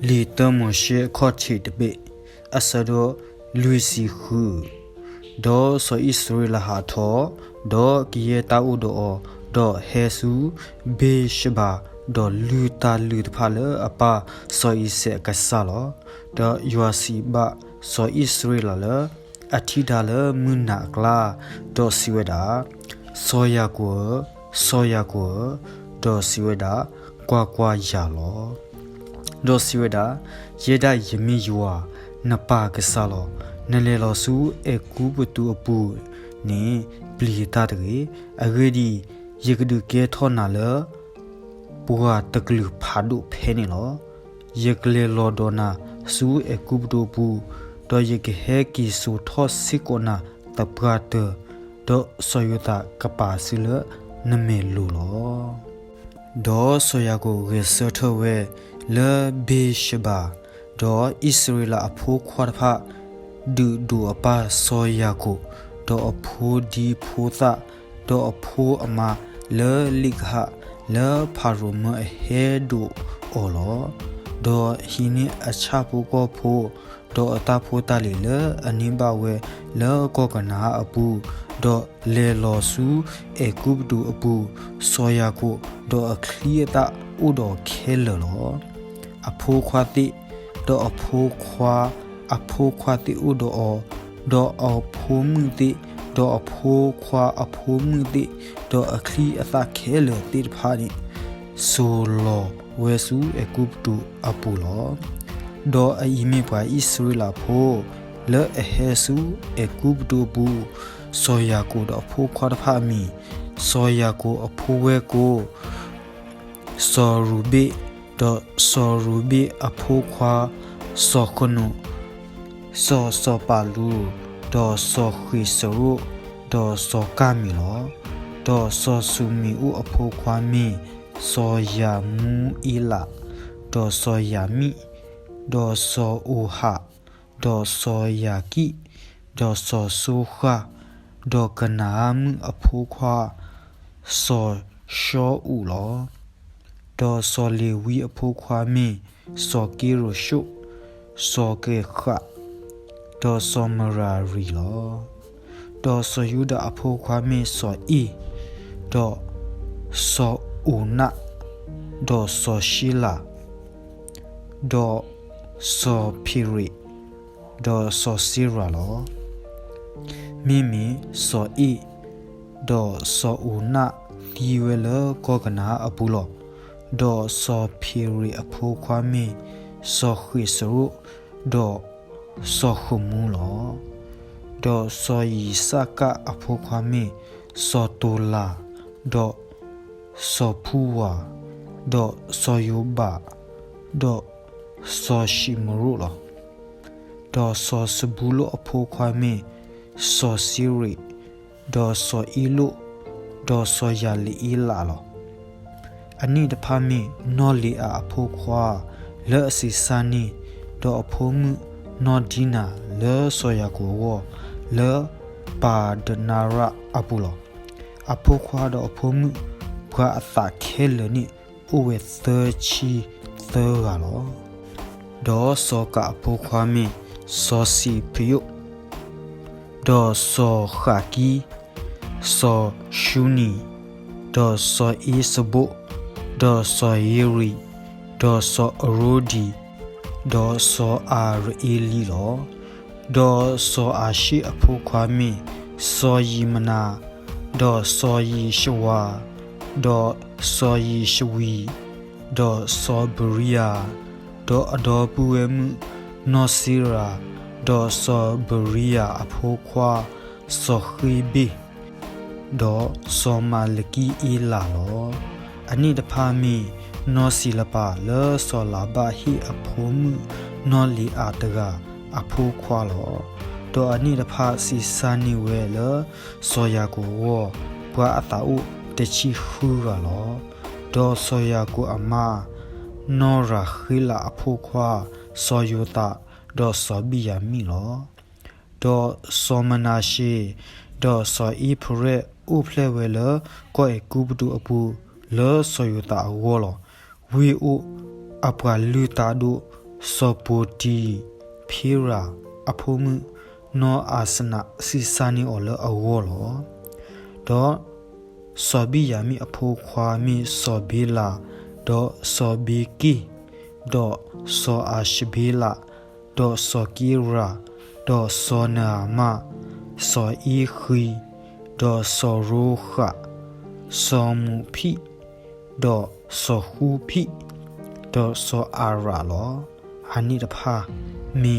里德莫些考题的背，阿萨多路西湖，多所以所以拉哈托，多基耶达乌多，多黑苏贝什巴，多路达路的帕勒阿巴所以些个萨罗，多尤阿西巴所以所以拉勒，阿提达勒穆纳克拉，多西维达，索亚国，多西维达，呱亚罗。多西维达，耶达耶米尤啊，那巴个萨罗，那雷老苏埃古不图布，你不理他的个，阿个的一个都给他拿了，不啊得个路爬都陪你了，一个雷老多那苏埃古不图布，多一个黑基苏托西过那，得不啊得，多所有的个巴西了，那没路了，多所有个石头位。le bishba do israela apho khwarpha du apa soyako do apho di phota do apho ama le ligha le pharuma he do olo do hini acha pu ko pho do ata phota le animba we le ko kana apu do le lo su e kup du apu soyako do akhliyata udo khelo loအဖိုးခွာတိတော့အဖိုးခွာတိဥတော့အဖိုးမှုတိတော့အဖိုးခွာအဖိုးမှုတိတော့အခလီအသခဲလတိဖာနိဆိုလောဝဲစုအကုပတူအပူလောတော့အီမီပွားဣစရလာဖိုးလဲအဟဲစုအကုပတူဘူးဆိုယာကိုတော့အဖိုးခွာတဖာမီဆိုယာကိုအဖိုးဝဲကိုစောရူဘီdo so ruby aphokwa so kono so palu do so khwisaru do so kamilo do so sumi u aphokwa mi so yamu ila do so yami do so uha do so yaki do so suha do kanam aphokwa so sho u lo do so le wi apho khwa mi so ki ro shu so ke kha do so mara ri lo do so yuda apho khwa mi so i do so una do so shila do so piri do so sira lo mimi so i do so una ti we lo ko kana apulo do so piri apho kwame so khwisaru do so khumulo do so yisaka apho kwame so tola do so puwa do so yoba do so shimurulo do so sabulo apho kwame so siri do so ilu do so yali ilalo ani de phami noli a apho khwa le asisani do apho mu no dina le soya ko wo le pa danara apulo apho khwa do apho mu bwa atha khele ni uwe chi ga lo do so ka apho khwa mi so si pyo do so khaki so shuni do so isabo do so yeri do so rodi do so eli lo do so ashi apho kwame so yimana do so yi shwa do so yi shwi do so buria do adobuem no sira do so buria apho kwa so khibi do so maliki ila lo ani da phami no silapa le so la ba hi aphomu no li ataga apho khwa lo do ani da pha si sani we le so ya ko wo bwa ata u te chi hu ga lo do so ya ko ama no ra khila apho khwa so yota do so bi ya mi lo do so mana shi do so i phre u phle we le ko e ku bu apu le so yuta wo lo wi u အပွားလူတာတို့စောပိုတီဖေရာအဖိုးမှုနောအာစနာစီစာနီအော်လအဝေါ်လောတော့စောဘီယာမီအဖိုးခွာမီစောဘီလာတော့စောဘီကီတော့စောအာရှိဘီလာတော့စောကီရာတော့စောနာမစောအီခီတော့စောရိုခစောမူဖီတော့စောဟူဖီတော့စောအာရာလောအနိတဖာမီ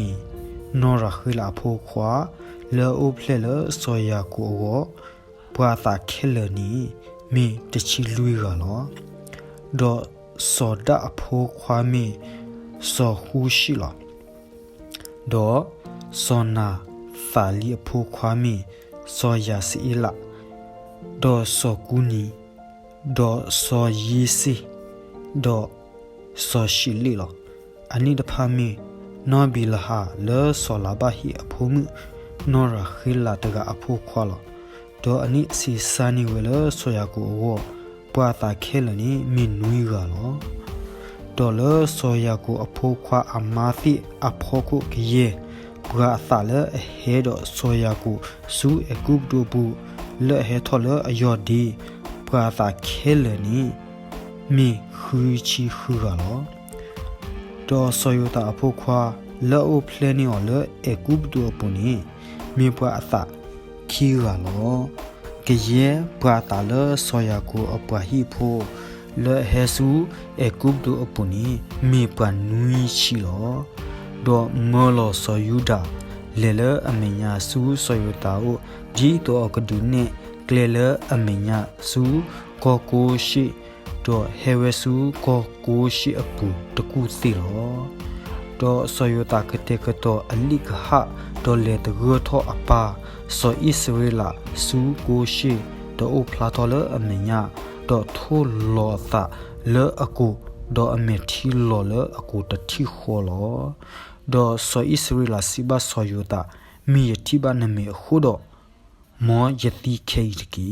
နောရခိလာဖိုခွာလောအိုဖလေလစောယာကိုဝဘွာတာခဲလနီမီတချီလူရလောတော့စောဒအဖိုခွာမီစောဟူရှိလောတော့စောနာဖာလီအဖိုခွာမီစောယာစီလာတော့စောကူနီတော့စောယီစီတော့စောရှိလီလောအနိတဖာမီနောဘီလာဟာလောစောလာဘာဟီအဖိုမှုနောရခိလာတကအဖိုခွာလောတော့အနိစီစာနီဝဲလောဆိုယာကိုဝပွာတာခဲလနီမင်းနွီကလောတော့လောဆိုယာကိုအဖိုခွာအမာသီအဖိုကိုကြီးဘွာသလဟဲတော့ဆိုယာကိုစူအကုပ်ဒိုဘူးလဲဟဲထော်လအယော်ဒီဘွာတာခဲလနီမီခူချီခူကလောတော့ဆိုယတာအဖိုခွာလောအိုဖလဲနီော်လဲအကုပ်ဒိုပူနီမြေပွာအသခီရလောကရဲပွာတာလဲဆိုယာကိုအပွာဟီဖိုလဲဟဲဆူအကုပ်ဒိုအပူနီမြေပွာနွီချီလောတော့မောလောဆိုယူဒါလေလဲအမညာဆူဆိုယတာအိုဒီတော့ကဒူနေကလေလဲအမညာဆူကိုကိုရှိတော့ဟဲဝဲဆူကိုကိုရှိအပူတကူစီလောတော့ဆိုယတာကတဲ့ကတော့အလိကဟာတော့လေတကောထောအပါဆိုဣစရေလာဆူကိုရှိတော့အဖလာတော်လအမညာတော့ထိုးလောသာလဲအကူတော့အမေတီလောလအကူတတိခေါ်လောတော့ဆိုဣစရေလာစီဘာဆိုယတာမီယတိဘာနမေခုတော့မောယတိခေတကီ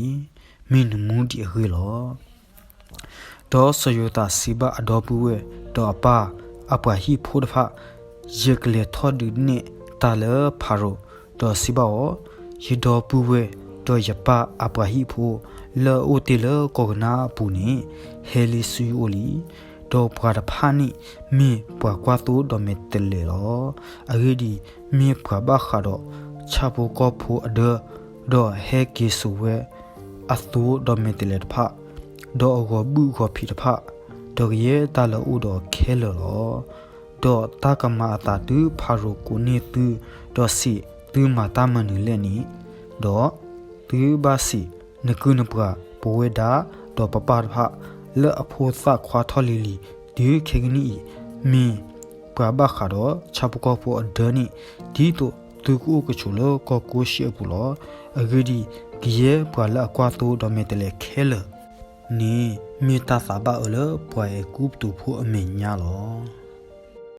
မင်းမူဒီဟေလောတော့ဆိုယတာစီဘာအဒေါ်ပူဝဲတော့အပါအပွားဟီဖိုဒဖာယေကလေထော်ဒူနေတာလဖာရိုတော့စီဘာယေဒေါ်ပူဝဲတော့ယပအပွားဟီဖိုလောအိုတီလောကောကနာပူနေဟဲလီဆူအိုလီတော့ပွားတဖာနိမြေပွားကွာတူတော့မေတလေလောအဂေဒီမြေပွားဘခါတော့ချာပိုကောဖိုအဒတော့ဟဲကီဆူဝဲအတူတော့မေတလေတဖာတော့အဂဘူးခေါ်ဖီတဖာတော့ရဲတာလောတော့ခဲလောတော့တာကမာတာတူဖာရိုကိုနေတူတော့စီတူမာတာမနူလဲနီတော့တူဘာစီနကုနပွားပဝေဒါတော့ပပါဖာလဲအဖိုးသခွာထော်လီလီဒီခေကနီမင်းပွားဘခါတော့ချပ်ကောဖို့အဒနီဒီတော့သူကိုကချူလောကောကိုရှိအပူလောအဂဒီဂီယေပွားလာကွာတူတော့မေတလေခဲလနီမီတာစာဘာအလပွားကူပတူဖို့အမညာလော